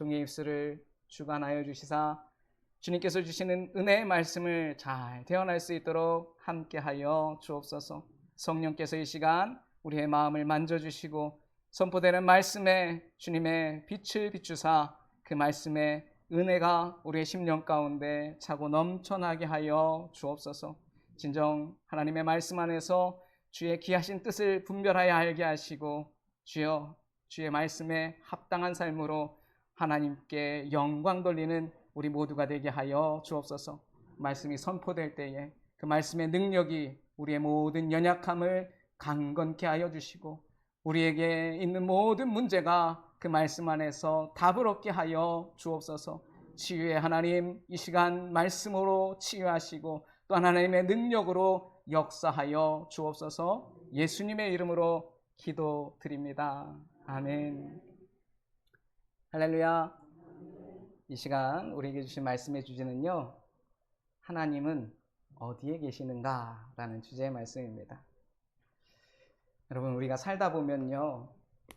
종의 입술을 주관하여 주시사 주님께서 주시는 은혜의 말씀을 잘 대언할 수 있도록 함께하여 주옵소서. 성령께서 이 시간 우리의 마음을 만져주시고 선포되는 말씀에 주님의 빛을 비추사 그 말씀의 은혜가 우리의 심령 가운데 차고 넘쳐나게 하여 주옵소서. 진정 하나님의 말씀 안에서 주의 귀하신 뜻을 분별하여 알게 하시고 주여 주의 말씀에 합당한 삶으로 하나님께 영광 돌리는 우리 모두가 되게 하여 주옵소서. 말씀이 선포될 때에 그 말씀의 능력이 우리의 모든 연약함을 강건케 하여 주시고 우리에게 있는 모든 문제가 그 말씀 안에서 답을 얻게 하여 주옵소서. 치유의 하나님, 이 시간 말씀으로 치유하시고 또 하나님의 능력으로 역사하여 주옵소서. 예수님의 이름으로 기도드립니다. 아멘. 할렐루야. 이 시간 우리에게 주신 말씀의 주제는요, 하나님은 어디에 계시는가 라는 주제의 말씀입니다. 여러분, 우리가 살다 보면요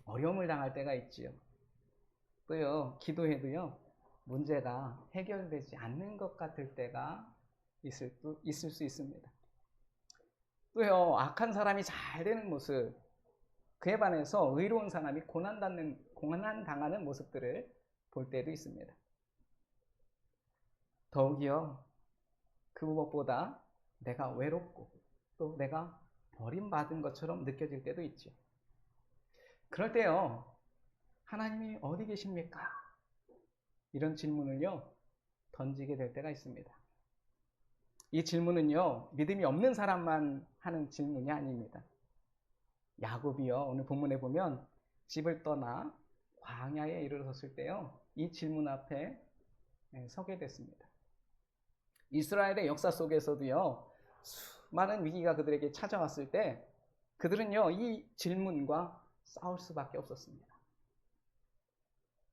어려움을 당할 때가 있지요. 또요 기도해도요 문제가 해결되지 않는 것 같을 때가 있을 수 있습니다. 또요 악한 사람이 잘 되는 모습, 그에 반해서 의로운 사람이 고난 당하는 모습들을 볼 때도 있습니다. 더욱이요 그 무엇보다 내가 외롭고 또 내가 버림받은 것처럼 느껴질 때도 있죠. 그럴 때요 하나님이 어디 계십니까? 이런 질문을요 던지게 될 때가 있습니다. 이 질문은요 믿음이 없는 사람만 하는 질문이 아닙니다. 야곱이요 오늘 본문에 보면 집을 떠나 광야에 이르렀을 때요 이 질문 앞에 서게 됐습니다. 이스라엘의 역사 속에서도요 수많은 위기가 그들에게 찾아왔을 때 그들은요 이 질문과 싸울 수밖에 없었습니다.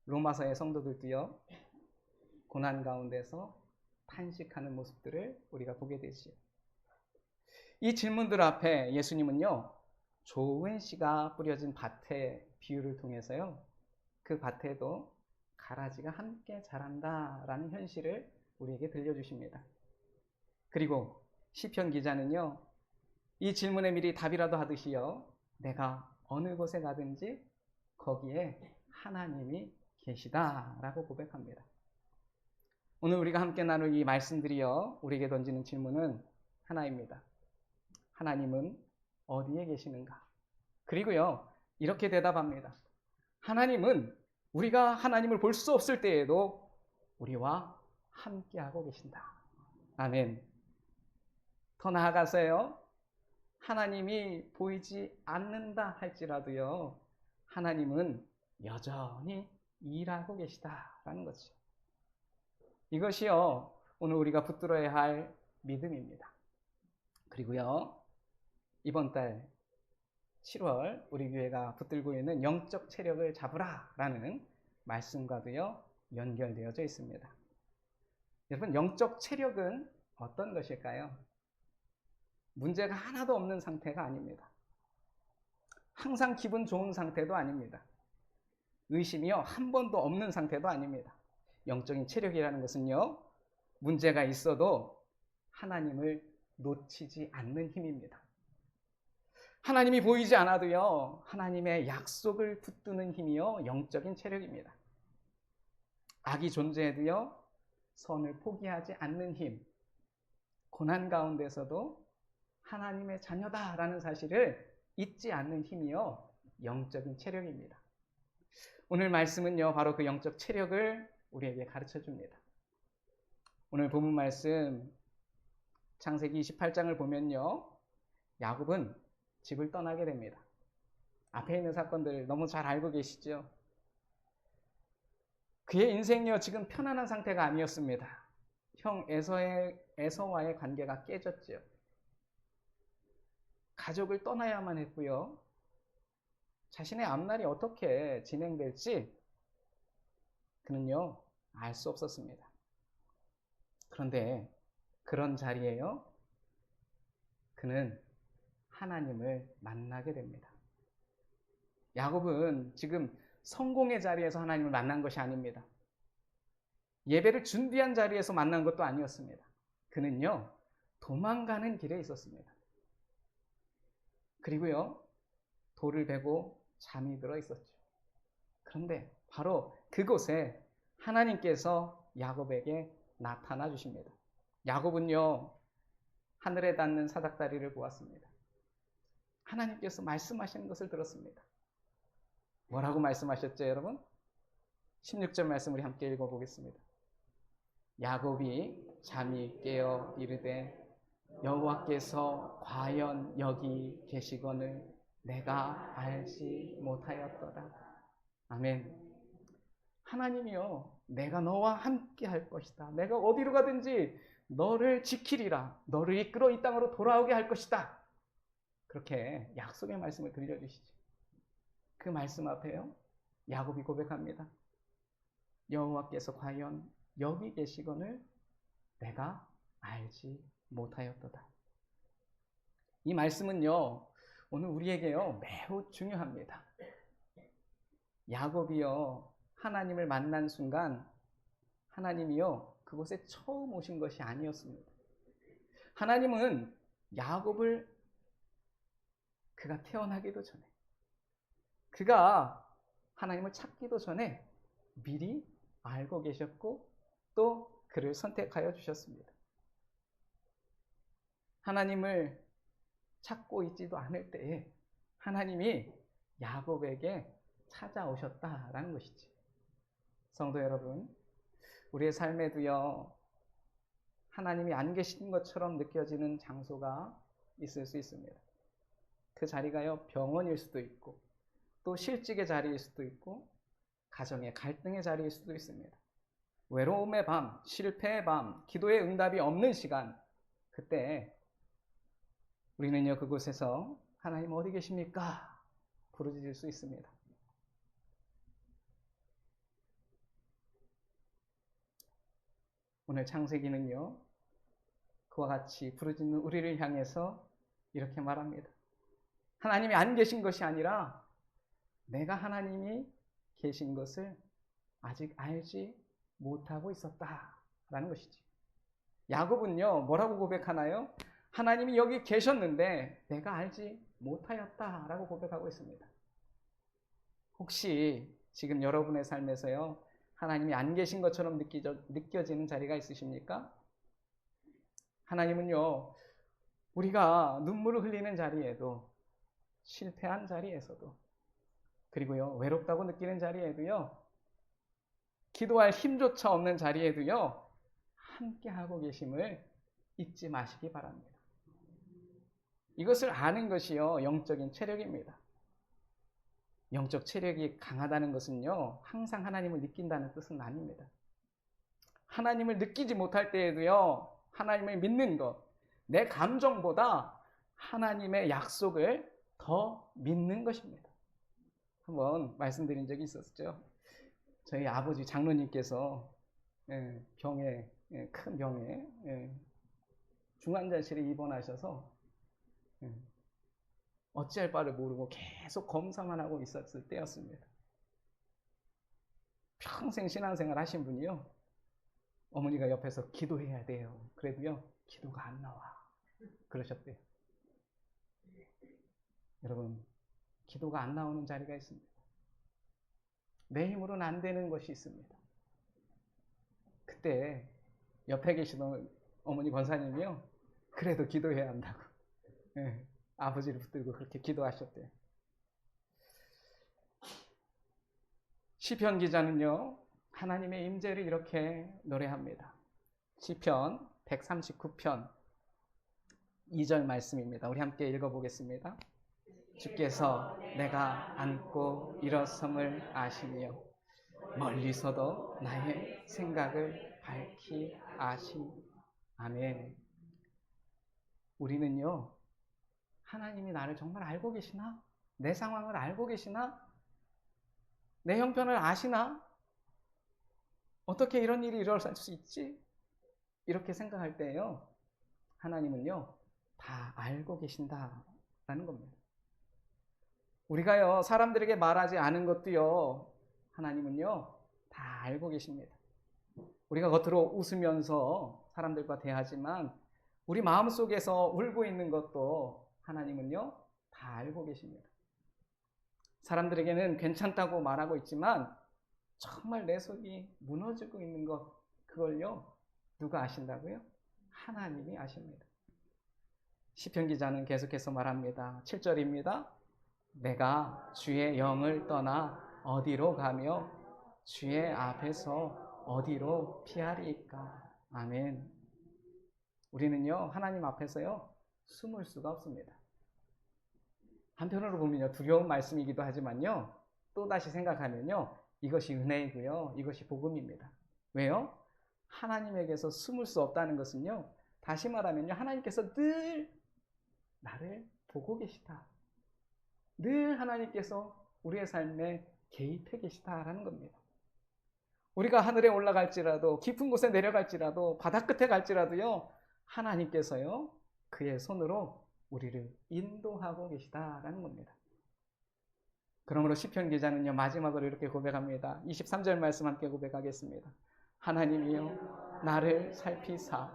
로마서의 성도들도요 고난 가운데서 탄식하는 모습들을 우리가 보게 되지요. 이 질문들 앞에 예수님은요 좋은 씨가 뿌려진 밭의 비유를 통해서요 그 밭에도 가라지가 함께 자란다라는 현실을 우리에게 들려주십니다. 그리고 시편 기자는요 이 질문에 미리 답이라도 하듯이요 내가 어느 곳에 가든지 거기에 하나님이 계시다라고 고백합니다. 오늘 우리가 함께 나눌 이 말씀들이요 우리에게 던지는 질문은 하나입니다. 하나님은 어디에 계시는가? 그리고요 이렇게 대답합니다. 하나님은 우리가 하나님을 볼 수 없을 때에도 우리와 함께하고 계신다. 아멘. 더 나아가서요 하나님이 보이지 않는다 할지라도요 하나님은 여전히 일하고 계시다라는 거죠. 이것이요 오늘 우리가 붙들어야 할 믿음입니다. 그리고요 이번 달 7월 우리 교회가 붙들고 있는 영적 체력을 잡으라라는 말씀과도요 연결되어져 있습니다. 여러분, 영적 체력은 어떤 것일까요? 문제가 하나도 없는 상태가 아닙니다. 항상 기분 좋은 상태도 아닙니다. 의심이요 한 번도 없는 상태도 아닙니다. 영적인 체력이라는 것은요 문제가 있어도 하나님을 놓치지 않는 힘입니다. 하나님이 보이지 않아도요 하나님의 약속을 붙드는 힘이요 영적인 체력입니다. 악이 존재해도요 선을 포기하지 않는 힘, 고난 가운데서도 하나님의 자녀다라는 사실을 잊지 않는 힘이요 영적인 체력입니다. 오늘 말씀은요 바로 그 영적 체력을 우리에게 가르쳐 줍니다. 오늘 본문 말씀 창세기 28장을 보면요 야곱은 집을 떠나게 됩니다. 앞에 있는 사건들 너무 잘 알고 계시죠? 그의 인생이요 지금 편안한 상태가 아니었습니다. 형 에서와의 관계가 깨졌죠. 가족을 떠나야만 했고요. 자신의 앞날이 어떻게 진행될지 그는요 알 수 없었습니다. 그런데 그런 자리에요 그는 하나님을 만나게 됩니다. 야곱은 지금 성공의 자리에서 하나님을 만난 것이 아닙니다. 예배를 준비한 자리에서 만난 것도 아니었습니다. 그는요, 도망가는 길에 있었습니다. 그리고요, 돌을 베고 잠이 들어 있었죠. 그런데 바로 그곳에 하나님께서 야곱에게 나타나 주십니다. 야곱은요, 하늘에 닿는 사닥다리를 보았습니다. 하나님께서 말씀하시는 것을 들었습니다. 뭐라고 말씀하셨죠, 여러분? 16절 말씀 우리 함께 읽어보겠습니다. 야곱이 잠이 깨어 이르되 여호와께서 과연 여기 계시거늘 내가 알지 못하였도다. 아멘. 하나님이요, 내가 너와 함께 할 것이다. 내가 어디로 가든지 너를 지키리라. 너를 이끌어 이 땅으로 돌아오게 할 것이다. 그렇게 약속의 말씀을 들려주시죠. 그 말씀 앞에요, 야곱이 고백합니다. 여호와께서 과연 여기 계시거늘 내가 알지 못하였도다. 이 말씀은요, 오늘 우리에게요, 매우 중요합니다. 야곱이요, 하나님을 만난 순간 하나님이요, 그곳에 처음 오신 것이 아니었습니다. 하나님은 야곱을 그가 태어나기도 전에, 그가 하나님을 찾기도 전에 미리 알고 계셨고 또 그를 선택하여 주셨습니다. 하나님을 찾고 있지도 않을 때에 하나님이 야곱에게 찾아오셨다라는 것이지. 성도 여러분, 우리의 삶에도요, 하나님이 안 계신 것처럼 느껴지는 장소가 있을 수 있습니다. 그 자리가요, 병원일 수도 있고 또 실직의 자리일 수도 있고 가정의 갈등의 자리일 수도 있습니다. 외로움의 밤, 실패의 밤, 기도의 응답이 없는 시간, 그때 우리는요, 그곳에서 하나님 어디 계십니까? 부르짖을 수 있습니다. 오늘 창세기는요, 그와 같이 부르짖는 우리를 향해서 이렇게 말합니다. 하나님이 안 계신 것이 아니라 내가 하나님이 계신 것을 아직 알지 못하고 있었다라는 것이지. 야곱은요, 뭐라고 고백하나요? 하나님이 여기 계셨는데 내가 알지 못하였다라고 고백하고 있습니다. 혹시 지금 여러분의 삶에서요, 하나님이 안 계신 것처럼 느껴지는 자리가 있으십니까? 하나님은요, 우리가 눈물을 흘리는 자리에도, 실패한 자리에서도, 그리고요, 외롭다고 느끼는 자리에도요, 기도할 힘조차 없는 자리에도요, 함께하고 계심을 잊지 마시기 바랍니다. 이것을 아는 것이요, 영적인 체력입니다. 영적 체력이 강하다는 것은요, 항상 하나님을 느낀다는 뜻은 아닙니다. 하나님을 느끼지 못할 때에도요, 하나님을 믿는 것, 내 감정보다 하나님의 약속을 더 믿는 것입니다. 한번 말씀드린 적이 있었죠. 저희 아버지 장로님께서 병에, 큰 병에 중환자실에 입원하셔서 어찌할 바를 모르고 계속 검사만 하고 있었을 때였습니다. 평생 신앙생활 하신 분이요, 어머니가 옆에서 기도해야 돼요. 그래도요, 기도가 안 나와. 그러셨대요. 여러분, 기도가 안 나오는 자리가 있습니다. 내 힘으로는 안 되는 것이 있습니다. 그때 옆에 계시던 어머니 권사님이요, 그래도 기도해야 한다고 아버지를 붙들고 그렇게 기도하셨대요. 시편 기자는요, 하나님의 임재를 이렇게 노래합니다. 시편 139편 2절 말씀입니다. 우리 함께 읽어보겠습니다. 주께서 내가 앉고 일어섬을 아시며 멀리서도 나의 생각을 밝히 아시니. 아멘. 우리는요, 하나님이 나를 정말 알고 계시나? 내 상황을 알고 계시나? 내 형편을 아시나? 어떻게 이런 일이 일어날 수 있지? 이렇게 생각할 때요, 하나님은요, 다 알고 계신다라는 겁니다. 우리가요, 사람들에게 말하지 않은 것도요, 하나님은요, 다 알고 계십니다. 우리가 겉으로 웃으면서 사람들과 대하지만 우리 마음속에서 울고 있는 것도 하나님은요, 다 알고 계십니다. 사람들에게는 괜찮다고 말하고 있지만 정말 내 속이 무너지고 있는 것, 그걸요, 누가 아신다고요? 하나님이 아십니다. 시편 기자는 계속해서 말합니다. 7절입니다. 내가 주의 영을 떠나 어디로 가며 주의 앞에서 어디로 피하리이까. 아멘. 우리는요, 하나님 앞에서요, 숨을 수가 없습니다. 한편으로 보면요, 두려운 말씀이기도 하지만요, 또다시 생각하면요, 이것이 은혜이고요, 이것이 복음입니다. 왜요? 하나님에게서 숨을 수 없다는 것은요, 다시 말하면요, 하나님께서 늘 나를 보고 계시다. 늘 하나님께서 우리의 삶에 개입해 계시다라는 겁니다. 우리가 하늘에 올라갈지라도, 깊은 곳에 내려갈지라도, 바다 끝에 갈지라도요, 하나님께서요, 그의 손으로 우리를 인도하고 계시다라는 겁니다. 그러므로 시편 기자는요, 마지막으로 이렇게 고백합니다. 23절 말씀 함께 고백하겠습니다. 하나님이여 나를 살피사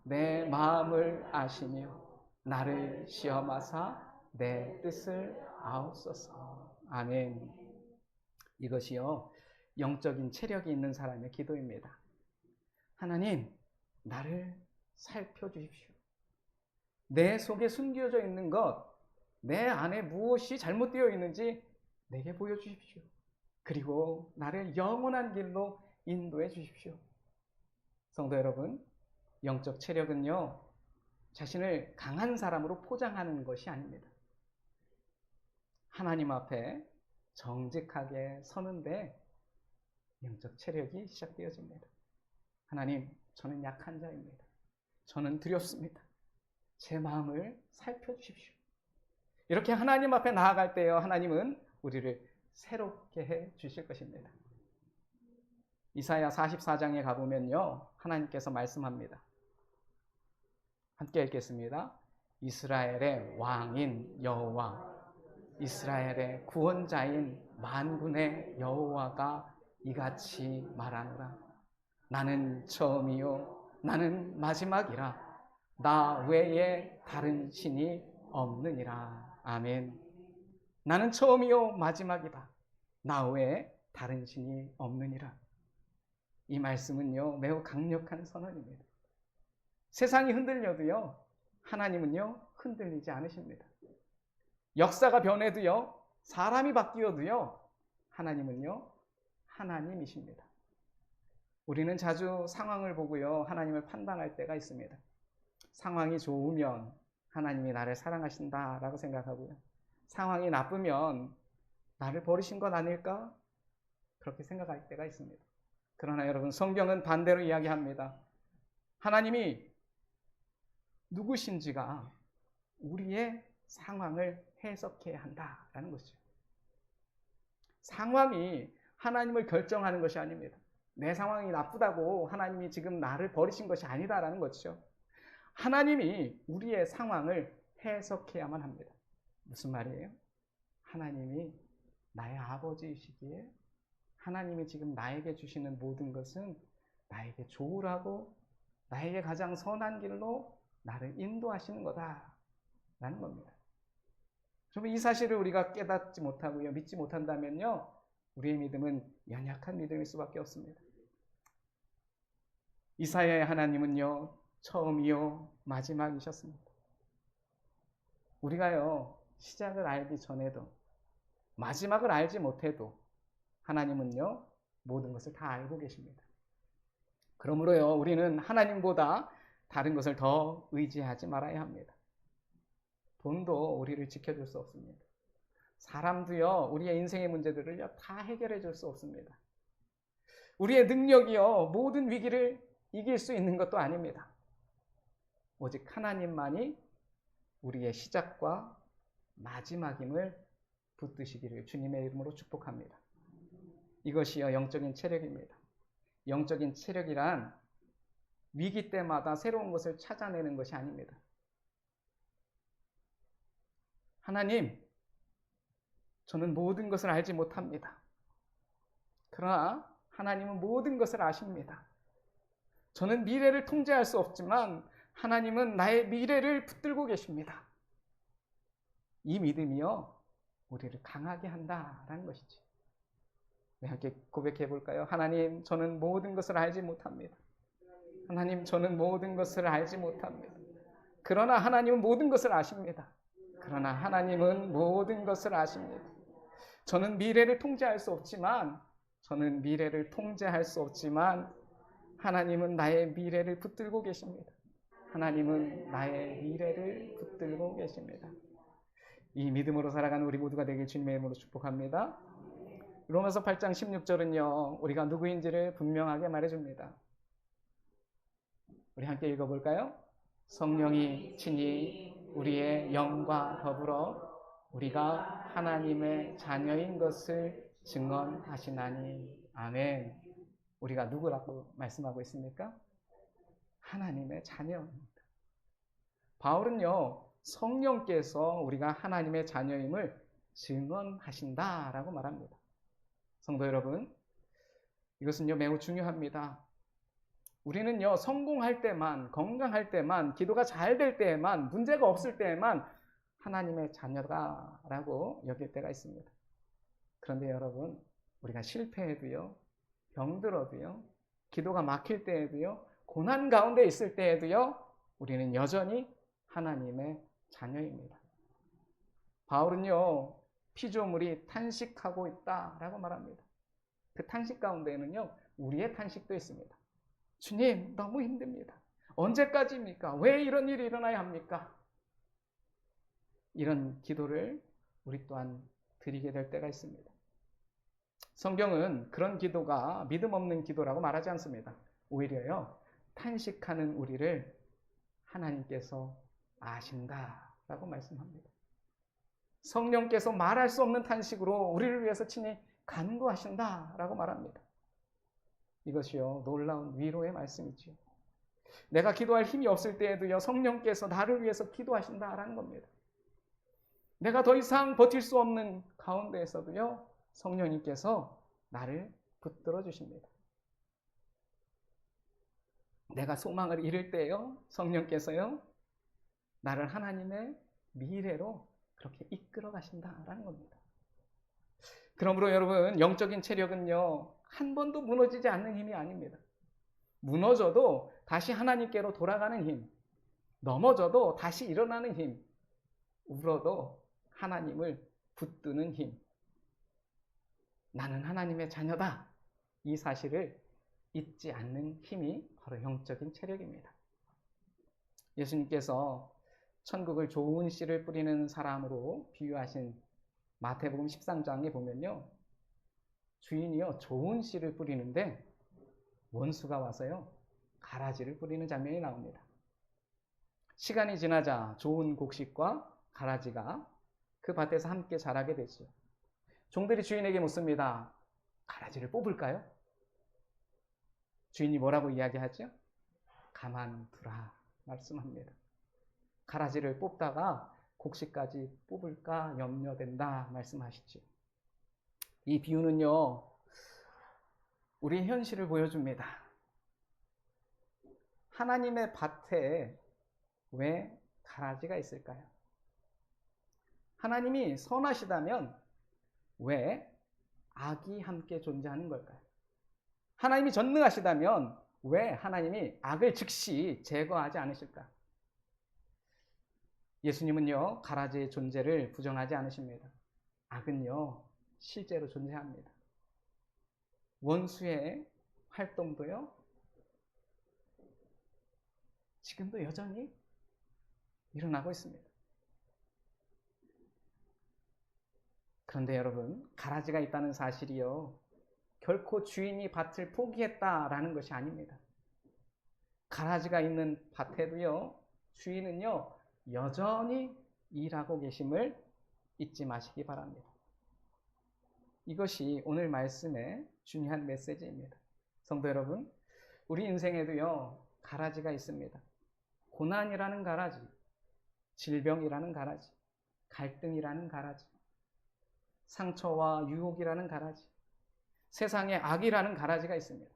내 마음을 아시며 나를 시험하사 내 뜻을 아옵소서. 아멘. 이것이요, 영적인 체력이 있는 사람의 기도입니다. 하나님, 나를 살펴주십시오. 내 속에 숨겨져 있는 것, 내 안에 무엇이 잘못되어 있는지 내게 보여주십시오. 그리고 나를 영원한 길로 인도해 주십시오. 성도 여러분, 영적 체력은요, 자신을 강한 사람으로 포장하는 것이 아닙니다. 하나님 앞에 정직하게 서는데 영적 체력이 시작되어집니다. 하나님, 저는 약한 자입니다. 저는 두렵습니다. 제 마음을 살펴주십시오. 이렇게 하나님 앞에 나아갈 때요, 하나님은 우리를 새롭게 해 주실 것입니다. 이사야 44장에 가보면요, 하나님께서 말씀합니다. 함께 읽겠습니다. 이스라엘의 왕인 여호와, 이스라엘의 구원자인 만군의 여호와가 이같이 말하노라. 나는 처음이요 나는 마지막이라. 나 외에 다른 신이 없느니라. 아멘. 나는 처음이요 마지막이다. 나 외에 다른 신이 없느니라. 이 말씀은요, 매우 강력한 선언입니다. 세상이 흔들려도요, 하나님은요, 흔들리지 않으십니다. 역사가 변해도요, 사람이 바뀌어도요, 하나님은요, 하나님이십니다. 우리는 자주 상황을 보고요, 하나님을 판단할 때가 있습니다. 상황이 좋으면 하나님이 나를 사랑하신다라고 생각하고요, 상황이 나쁘면 나를 버리신 것 아닐까? 그렇게 생각할 때가 있습니다. 그러나 여러분, 성경은 반대로 이야기합니다. 하나님이 누구신지가 우리의 상황을 해석해야 한다라는 것이죠. 상황이 하나님을 결정하는 것이 아닙니다. 내 상황이 나쁘다고 하나님이 지금 나를 버리신 것이 아니다라는 것이죠. 하나님이 우리의 상황을 해석해야만 합니다. 무슨 말이에요? 하나님이 나의 아버지이시기에 하나님이 지금 나에게 주시는 모든 것은 나에게 좋으라고, 나에게 가장 선한 길로 나를 인도하시는 거다라는 겁니다. 좀 이 사실을 우리가 깨닫지 못하고요, 믿지 못한다면요, 우리의 믿음은 연약한 믿음일 수밖에 없습니다. 이사야의 하나님은요, 처음이요 마지막이셨습니다. 우리가요, 시작을 알기 전에도, 마지막을 알지 못해도 하나님은요, 모든 것을 다 알고 계십니다. 그러므로요, 우리는 하나님보다 다른 것을 더 의지하지 말아야 합니다. 돈도 우리를 지켜줄 수 없습니다. 사람도요, 우리의 인생의 문제들을요, 다 해결해 줄 수 없습니다. 우리의 능력이요, 모든 위기를 이길 수 있는 것도 아닙니다. 오직 하나님만이 우리의 시작과 마지막임을 붙드시기를 주님의 이름으로 축복합니다. 이것이요, 영적인 체력입니다. 영적인 체력이란 위기 때마다 새로운 것을 찾아내는 것이 아닙니다. 하나님, 저는 모든 것을 알지 못합니다. 그러나 하나님은 모든 것을 아십니다. 저는 미래를 통제할 수 없지만 하나님은 나의 미래를 붙들고 계십니다. 이 믿음이요, 우리를 강하게 한다라는 것이지. 우리 함께 고백해 볼까요? 하나님, 저는 모든 것을 알지 못합니다. 하나님, 저는 모든 것을 알지 못합니다. 그러나 하나님은 모든 것을 아십니다. 그러나 하나님은 모든 것을 아십니다. 저는 미래를 통제할 수 없지만 하나님은 나의 미래를 붙들고 계십니다. 하나님은 나의 미래를 붙들고 계십니다. 이 믿음으로 살아가는 우리 모두가 되길 주님의 이름으로 축복합니다. 로마서 8장 16절은요, 우리가 누구인지를 분명하게 말해줍니다. 우리 함께 읽어볼까요? 성령이 친히 우리의 영과 더불어 우리가 하나님의 자녀인 것을 증언하시나니. 아멘. 우리가 누구라고 말씀하고 있습니까? 하나님의 자녀입니다. 바울은요, 성령께서 우리가 하나님의 자녀임을 증언하신다라고 말합니다. 성도 여러분, 이것은요, 매우 중요합니다. 우리는요, 성공할 때만, 건강할 때만, 기도가 잘 될 때에만, 문제가 없을 때에만 하나님의 자녀다라고 여길 때가 있습니다. 그런데 여러분, 우리가 실패해도요, 병들어도요, 기도가 막힐 때에도요, 고난 가운데 있을 때에도요, 우리는 여전히 하나님의 자녀입니다. 바울은요, 피조물이 탄식하고 있다라고 말합니다. 그 탄식 가운데에는요, 우리의 탄식도 있습니다. 주님, 너무 힘듭니다. 언제까지입니까? 왜 이런 일이 일어나야 합니까? 이런 기도를 우리 또한 드리게 될 때가 있습니다. 성경은 그런 기도가 믿음 없는 기도라고 말하지 않습니다. 오히려요, 탄식하는 우리를 하나님께서 아신다라고 말씀합니다. 성령께서 말할 수 없는 탄식으로 우리를 위해서 친히 간구하신다라고 말합니다. 이것이요, 놀라운 위로의 말씀이지요. 내가 기도할 힘이 없을 때에도요, 성령께서 나를 위해서 기도하신다라는 겁니다. 내가 더 이상 버틸 수 없는 가운데에서도요, 성령님께서 나를 붙들어 주십니다. 내가 소망을 잃을 때요, 성령께서요, 나를 하나님의 미래로 그렇게 이끌어 가신다라는 겁니다. 그러므로 여러분, 영적인 체력은요, 한 번도 무너지지 않는 힘이 아닙니다. 무너져도 다시 하나님께로 돌아가는 힘, 넘어져도 다시 일어나는 힘, 울어도 하나님을 붙드는 힘. 나는 하나님의 자녀다. 이 사실을 잊지 않는 힘이 바로 영적인 체력입니다. 예수님께서 천국을 좋은 씨를 뿌리는 사람으로 비유하신 마태복음 13장에 보면요, 주인이요, 좋은 씨를 뿌리는데 원수가 와서요, 가라지를 뿌리는 장면이 나옵니다. 시간이 지나자 좋은 곡식과 가라지가 그 밭에서 함께 자라게 되죠. 종들이 주인에게 묻습니다. 가라지를 뽑을까요? 주인이 뭐라고 이야기하죠? 가만두라 말씀합니다. 가라지를 뽑다가 곡식까지 뽑을까 염려된다 말씀하시죠. 이 비유는요, 우리의 현실을 보여줍니다. 하나님의 밭에 왜 가라지가 있을까요? 하나님이 선하시다면 왜 악이 함께 존재하는 걸까요? 하나님이 전능하시다면 왜 하나님이 악을 즉시 제거하지 않으실까? 예수님은요, 가라지의 존재를 부정하지 않으십니다. 악은요, 실제로 존재합니다. 원수의 활동도요, 지금도 여전히 일어나고 있습니다. 그런데 여러분, 가라지가 있다는 사실이요, 결코 주인이 밭을 포기했다라는 것이 아닙니다. 가라지가 있는 밭에도요, 주인은요, 여전히 일하고 계심을 잊지 마시기 바랍니다. 이것이 오늘 말씀의 중요한 메시지입니다. 성도 여러분, 우리 인생에도요, 가라지가 있습니다. 고난이라는 가라지, 질병이라는 가라지, 갈등이라는 가라지, 상처와 유혹이라는 가라지, 세상의 악이라는 가라지가 있습니다.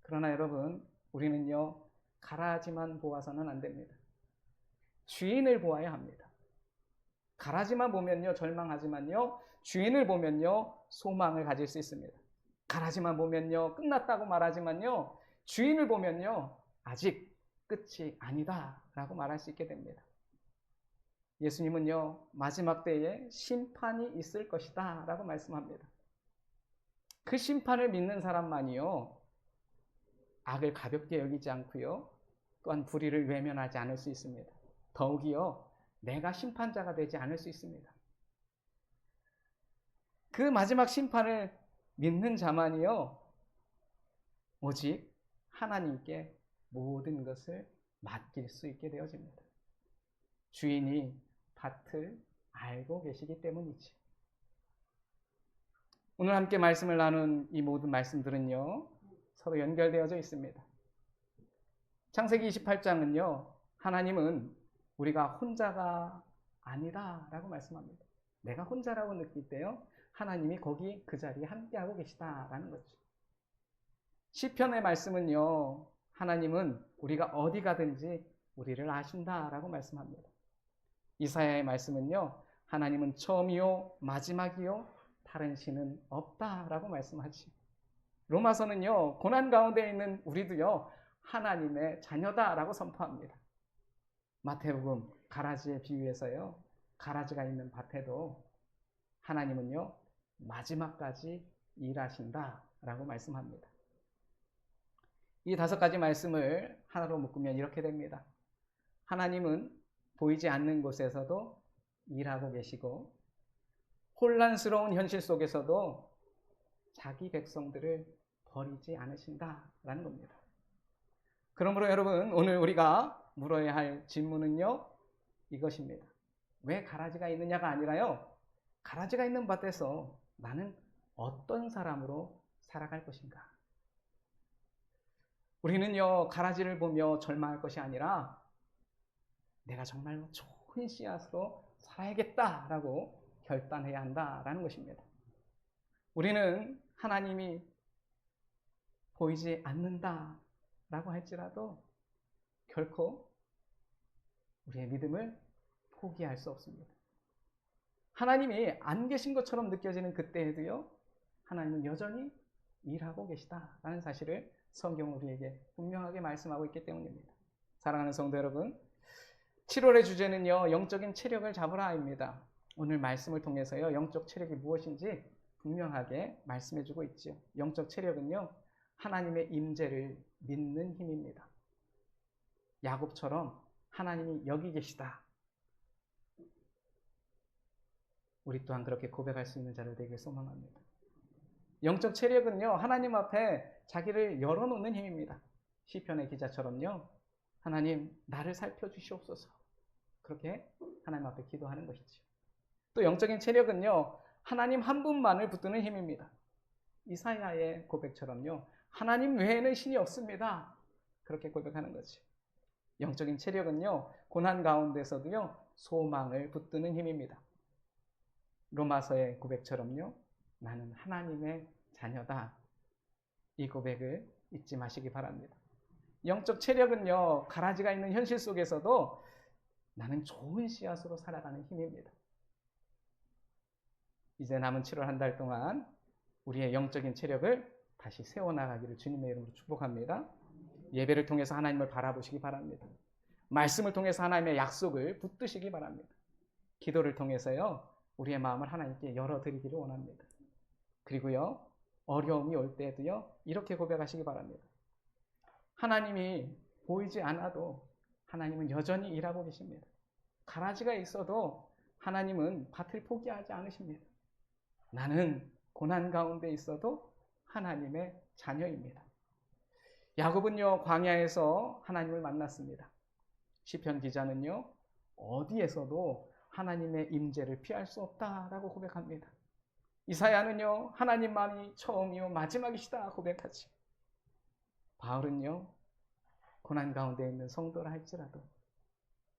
그러나 여러분, 우리는요, 가라지만 보아서는 안 됩니다. 주인을 보아야 합니다. 가라지만 보면요, 절망하지만요, 주인을 보면요, 소망을 가질 수 있습니다. 가라지만 보면요, 끝났다고 말하지만요, 주인을 보면요, 아직 끝이 아니다 라고 말할 수 있게 됩니다. 예수님은요, 마지막 때에 심판이 있을 것이다 라고 말씀합니다. 그 심판을 믿는 사람만이요, 악을 가볍게 여기지 않고요, 또한 불의를 외면하지 않을 수 있습니다. 더욱이요, 내가 심판자가 되지 않을 수 있습니다. 그 마지막 심판을 믿는 자만이요, 오직 하나님께 모든 것을 맡길 수 있게 되어집니다. 주인이 밭을 알고 계시기 때문이지. 오늘 함께 말씀을 나눈 이 모든 말씀들은요, 서로 연결되어져 있습니다. 창세기 28장은요, 하나님은 우리가 혼자가 아니다 라고 말씀합니다. 내가 혼자라고 느낄 때요, 하나님이 거기 그 자리에 함께하고 계시다라는 거죠. 시편의 말씀은요, 하나님은 우리가 어디 가든지 우리를 아신다라고 말씀합니다. 이사야의 말씀은요, 하나님은 처음이요 마지막이요 다른 신은 없다라고 말씀하지. 로마서는요, 고난 가운데 있는 우리도요, 하나님의 자녀다라고 선포합니다. 마태복음 가라지에 비유해서요, 가라지가 있는 밭에도 하나님은요, 마지막까지 일하신다라고 말씀합니다. 이 5가지 말씀을 하나로 묶으면 이렇게 됩니다. 하나님은 보이지 않는 곳에서도 일하고 계시고, 혼란스러운 현실 속에서도 자기 백성들을 버리지 않으신다라는 겁니다. 그러므로 여러분, 오늘 우리가 물어야 할 질문은요, 이것입니다. 왜 가라지가 있느냐가 아니라요, 가라지가 있는 밭에서 나는 어떤 사람으로 살아갈 것인가? 우리는요, 가라지를 보며 절망할 것이 아니라 내가 정말로 좋은 씨앗으로 살아야겠다라고 결단해야 한다라는 것입니다. 우리는 하나님이 보이지 않는다라고 할지라도 결코 우리의 믿음을 포기할 수 없습니다. 하나님이 안 계신 것처럼 느껴지는 그때에도요, 하나님은 여전히 일하고 계시다라는 사실을 성경은 우리에게 분명하게 말씀하고 있기 때문입니다. 사랑하는 성도 여러분, 7월의 주제는요, 영적인 체력을 잡으라입니다. 오늘 말씀을 통해서요, 영적 체력이 무엇인지 분명하게 말씀해주고 있죠. 영적 체력은요, 하나님의 임재를 믿는 힘입니다. 야곱처럼 하나님이 여기 계시다. 우리 또한 그렇게 고백할 수 있는 자를 되길 소망합니다. 영적 체력은요, 하나님 앞에 자기를 열어놓는 힘입니다. 시편의 기자처럼요, 하나님 나를 살펴주시옵소서, 그렇게 하나님 앞에 기도하는 것이죠. 또 영적인 체력은요, 하나님 한 분만을 붙드는 힘입니다. 이사야의 고백처럼요, 하나님 외에는 신이 없습니다, 그렇게 고백하는 거죠. 영적인 체력은요, 고난 가운데서도요, 소망을 붙드는 힘입니다. 로마서의 고백처럼요, 나는 하나님의 자녀다, 이 고백을 잊지 마시기 바랍니다. 영적 체력은요, 가라지가 있는 현실 속에서도 나는 좋은 씨앗으로 살아가는 힘입니다. 이제 남은 7월 한 달 동안 우리의 영적인 체력을 다시 세워나가기를 주님의 이름으로 축복합니다. 예배를 통해서 하나님을 바라보시기 바랍니다. 말씀을 통해서 하나님의 약속을 붙드시기 바랍니다. 기도를 통해서요, 우리의 마음을 하나님께 열어드리기를 원합니다. 그리고요, 어려움이 올 때에도요, 이렇게 고백하시기 바랍니다. 하나님이 보이지 않아도 하나님은 여전히 일하고 계십니다. 가라지가 있어도 하나님은 밭을 포기하지 않으십니다. 나는 고난 가운데 있어도 하나님의 자녀입니다. 야곱은요, 광야에서 하나님을 만났습니다. 시편 기자는요, 어디에서도 하나님의 임재를 피할 수 없다라고 고백합니다. 이사야는요, 하나님만이 처음이요 마지막이시다 고백하지. 바울은요, 고난 가운데 있는 성도라 할지라도,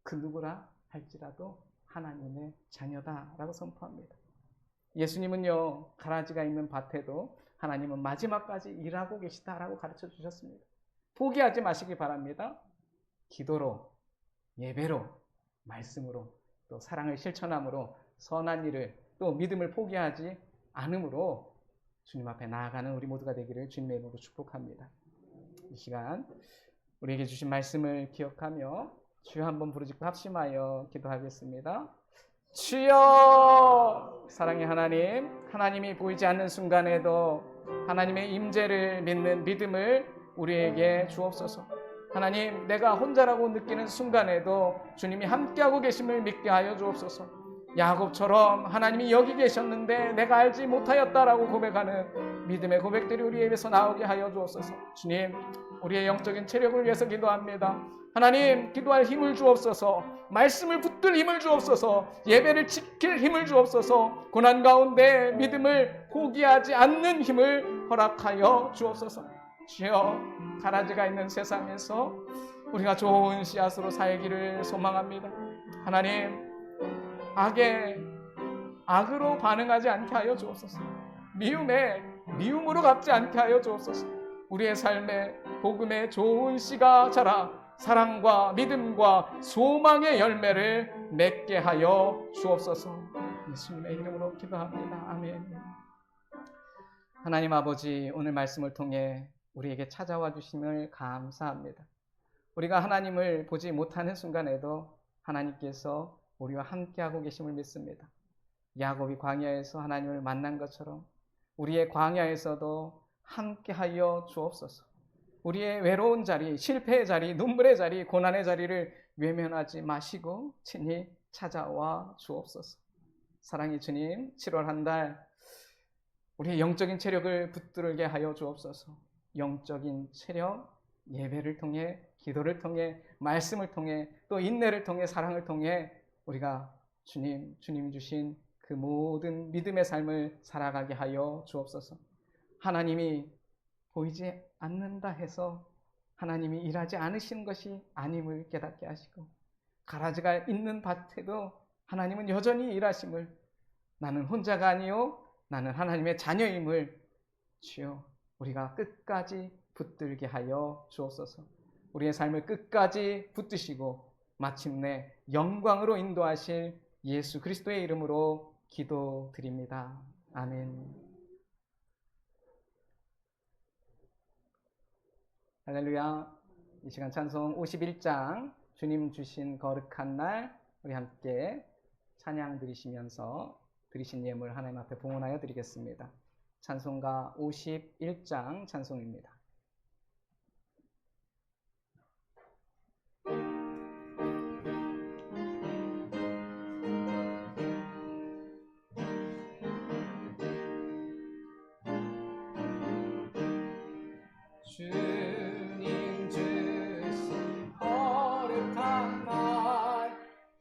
그 누구라 할지라도 하나님의 자녀다라고 선포합니다. 예수님은요, 가라지가 있는 밭에도 하나님은 마지막까지 일하고 계시다라고 가르쳐 주셨습니다. 포기하지 마시기 바랍니다. 기도로, 예배로, 말씀으로, 또 사랑을 실천함으로, 선한 일을, 또 믿음을 포기하지 않음으로 주님 앞에 나아가는 우리 모두가 되기를 주님의 이름으로 축복합니다. 이 시간 우리에게 주신 말씀을 기억하며 주여 한번 부르짖고 합심하여 기도하겠습니다. 주여! 사랑의 하나님, 하나님이 보이지 않는 순간에도 하나님의 임재를 믿는 믿음을 우리에게 주옵소서. 하나님, 내가 혼자라고 느끼는 순간에도 주님이 함께하고 계심을 믿게 하여 주옵소서. 야곱처럼 하나님이 여기 계셨는데 내가 알지 못하였다라고 고백하는 믿음의 고백들이 우리 입에서 나오게 하여 주옵소서. 주님, 우리의 영적인 체력을 위해서 기도합니다. 하나님, 기도할 힘을 주옵소서. 말씀을 붙들 힘을 주옵소서. 예배를 지킬 힘을 주옵소서. 고난 가운데 믿음을 포기하지 않는 힘을 허락하여 주옵소서. 주여, 가라지가 있는 세상에서 우리가 좋은 씨앗으로 살기를 소망합니다. 하나님, 악에 악으로 반응하지 않게 하여 주옵소서. 미움에 미움으로 갚지 않게 하여 주옵소서. 우리의 삶에 복음의 좋은 씨가 자라 사랑과 믿음과 소망의 열매를 맺게 하여 주옵소서. 예수님의 이름으로 기도합니다. 아멘. 하나님 아버지, 오늘 말씀을 통해 우리에게 찾아와 주심을 감사합니다. 우리가 하나님을 보지 못하는 순간에도 하나님께서 우리와 함께하고 계심을 믿습니다. 야곱이 광야에서 하나님을 만난 것처럼 우리의 광야에서도 함께하여 주옵소서. 우리의 외로운 자리, 실패의 자리, 눈물의 자리, 고난의 자리를 외면하지 마시고 친히 찾아와 주옵소서. 사랑의 주님, 7월 한 달 우리의 영적인 체력을 붙들게 하여 주옵소서. 영적인 체력, 예배를 통해, 기도를 통해, 말씀을 통해, 또 인내를 통해, 사랑을 통해 우리가 주님 주신 그 모든 믿음의 삶을 살아가게 하여 주옵소서. 하나님이 보이지 않는다 해서 하나님이 일하지 않으시는 것이 아님을 깨닫게 하시고, 가라지가 있는 밭에도 하나님은 여전히 일하심을, 나는 혼자가 아니요 나는 하나님의 자녀임을 주여 우리가 끝까지 붙들게 하여 주옵소서. 우리의 삶을 끝까지 붙드시고 마침내 영광으로 인도하실 예수 그리스도의 이름으로 기도드립니다. 아멘. 할렐루야. 이 시간 찬송 51장 주님 주신 거룩한 날, 우리 함께 찬양 드리시면서 드리신 예물 하나님 앞에 봉헌하여 드리겠습니다. 찬송가 51장 찬송입니다. 주님 주신 거룩한 날,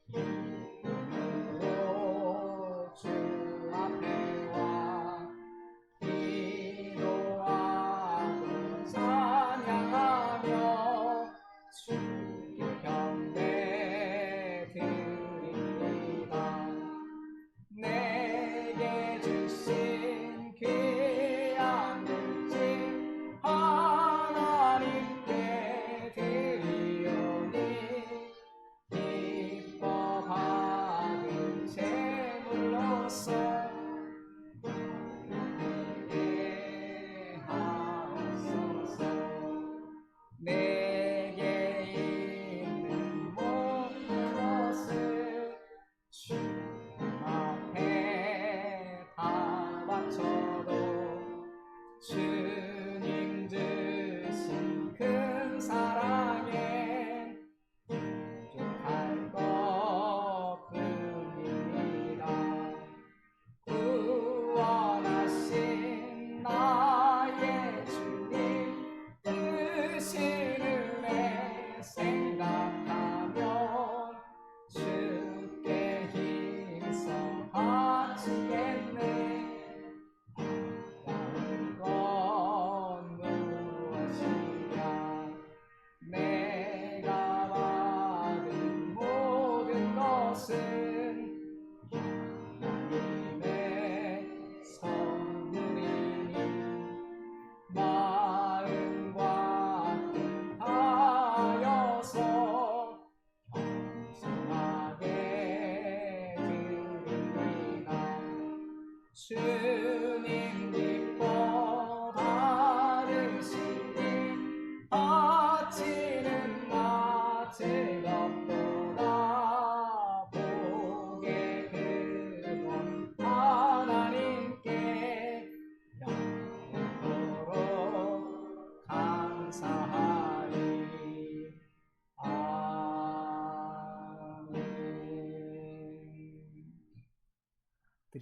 힘으로 주 앞에 와 기도하고 찬양하며 주께 경배 드립니다. 내게 주신 귀한 물질 하나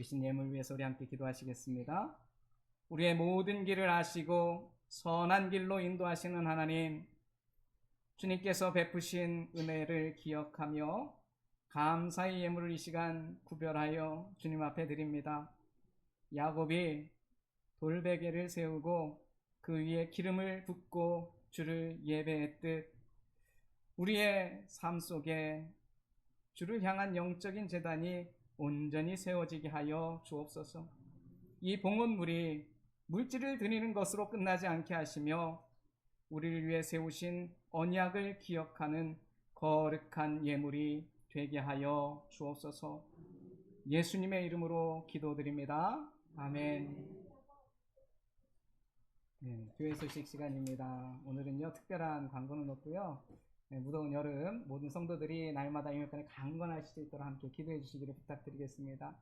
주신 예물 위해서 우리 함께 기도하시겠습니다. 우리의 모든 길을 아시고 선한 길로 인도하시는 하나님, 주님께서 베푸신 은혜를 기억하며 감사의 예물을 이 시간 구별하여 주님 앞에 드립니다. 야곱이 돌베개를 세우고 그 위에 기름을 붓고 주를 예배했듯 우리의 삶 속에 주를 향한 영적인 제단이 온전히 세워지게 하여 주옵소서. 이 봉헌물이 물질을 드리는 것으로 끝나지 않게 하시며 우리를 위해 세우신 언약을 기억하는 거룩한 예물이 되게 하여 주옵소서. 예수님의 이름으로 기도드립니다. 아멘. 네, 교회 소식 시간입니다. 오늘은요 특별한 광고는 없고요. 네, 무더운 여름 모든 성도들이 날마다 임했간에 강건할 수 있도록 함께 기도해 주시기를 부탁드리겠습니다.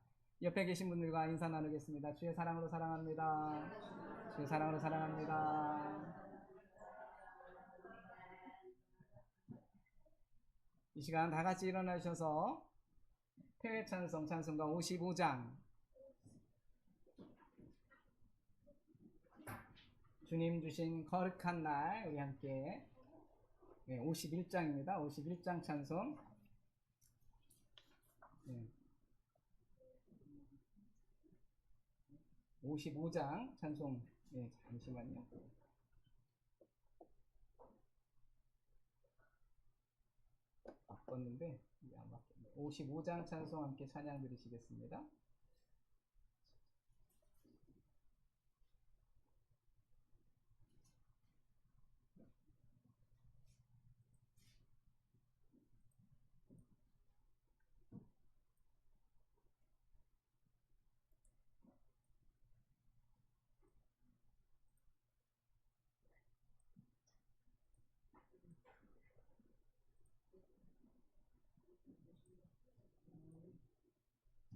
옆에 계신 분들과 인사 나누겠습니다. 주의 사랑으로 사랑합니다. 주의 사랑으로 사랑합니다. 이 시간 다 같이 일어나셔서 태회 찬송 찬송가 55장, 주님 주신 거룩한 날 우리 함께 51장입니다. 51장 찬송. 55장 찬송. 잠시만요. 바꿨는데 이게 안 바뀌었네요. 55장 찬송 함께 찬양 드리시겠습니다.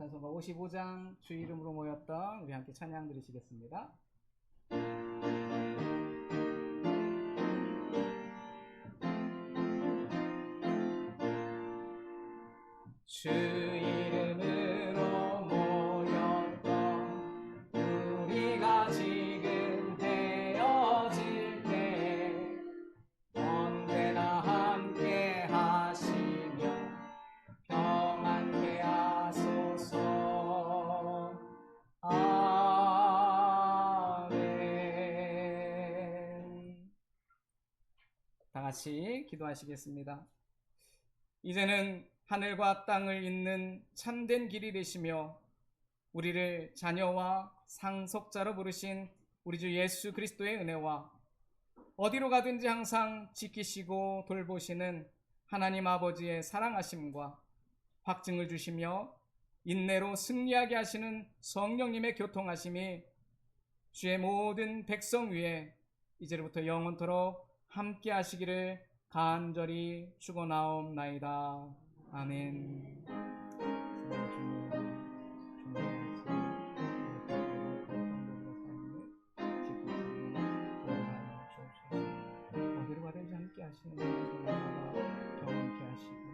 찬송가 55장 주 이름으로 모였던 우리 함께 찬양 드리시겠습니다. 주 이름으로 모였던 우리가 지금 되어질 때 언제나 함께 하시며 평안케 하소서. 아멘. 다 같이 기도하시겠습니다. 이제는 하늘과 땅을 잇는 참된 길이 되시며 우리를 자녀와 상속자로 부르신 우리 주 예수 그리스도의 은혜와 어디로 가든지 항상 지키시고 돌보시는 하나님 아버지의 사랑하심과 확증을 주시며 인내로 승리하게 하시는 성령님의 교통하심이 주의 모든 백성 위에 이제부터 영원토록 함께 하시기를 간절히 축원하옵나이다. 아멘. 어디로 가든지 함께 하시는 경험케 하시고